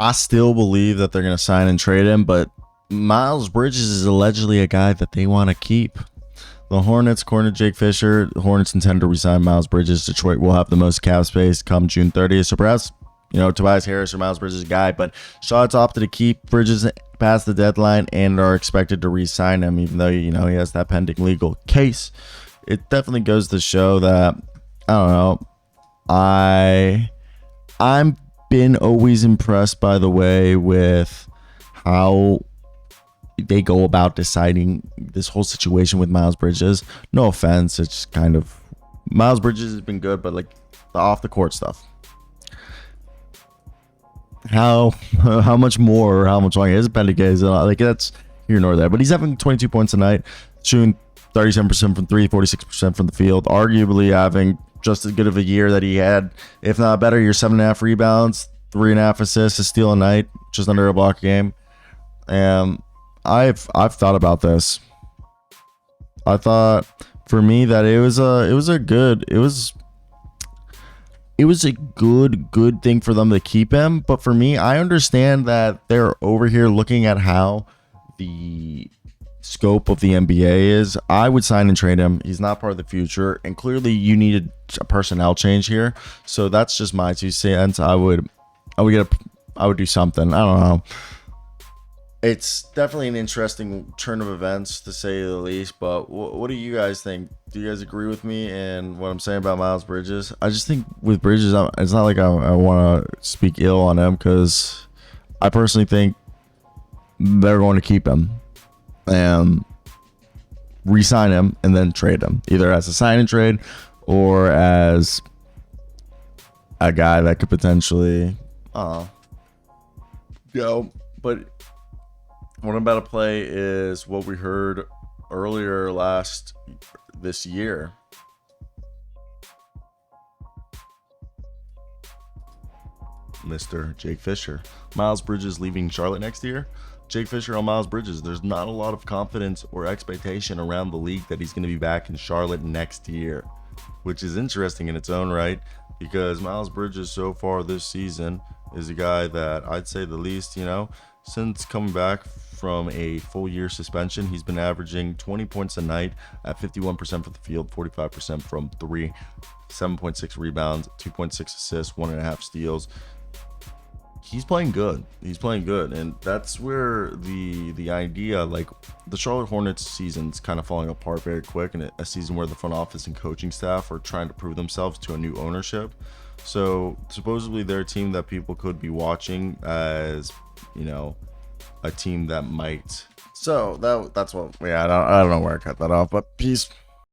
I still believe that they're going to sign and trade him, but Miles Bridges is allegedly a guy that they want to keep. The Hornets, according to Jake Fisher, the Hornets intend to resign Miles Bridges. Detroit will have the most cap space come June 30th. So perhaps, Tobias Harris or Miles Bridges is a guy, but Charlotte's opted to keep Bridges past the deadline and are expected to re-sign him, even though, he has that pending legal case. It definitely goes to show that, I don't know, I'm been always impressed by the way with how they go about deciding this whole situation with Miles Bridges. No offense, it's kind of Miles Bridges has been good, but like the off the court stuff. How much more or how much longer his pending case? Like that's here nor there. But he's having 22 points a night, shooting 37% from three, 46% from the field, arguably having just as good of a year that he had, if not better. Year 7.5 rebounds, 3.5 assists, a steal a night, just under a block a game. And I've thought about this. I thought for me that it was a good thing for them to keep him. But for me, I understand that they're over here looking at how the scope of the NBA is. I would sign and trade him. He's not part of the future, and clearly you needed a personnel change here. So that's just my 2 cents. I would do something. I don't know. It's definitely an interesting turn of events, to say the least. But what do you guys think? Do you guys agree with me and what I'm saying about Miles Bridges? I just think with Bridges, it's not like I want to speak ill on him, because I personally think they're going to keep him and re-sign him and then trade him, either as a sign and trade or as a guy that could potentially go. But what I'm about to play is what we heard earlier this year. Mr. Jake Fisher. Miles Bridges leaving Charlotte next year. Jake Fisher on Miles Bridges. There's not a lot of confidence or expectation around the league that he's going to be back in Charlotte next year, which is interesting in its own right, because Miles Bridges so far this season is a guy that I'd say the least, since coming back from a full year suspension, he's been averaging 20 points a night at 51% from the field, 45% from three, 7.6 rebounds, 2.6 assists, 1.5 steals. He's playing good. And that's where the idea, like the Charlotte Hornets season's kind of falling apart very quick, and a season where the front office and coaching staff are trying to prove themselves to a new ownership. So supposedly they're a team that people could be watching as, a team that might. So that's what, I don't know where I cut that off, but peace.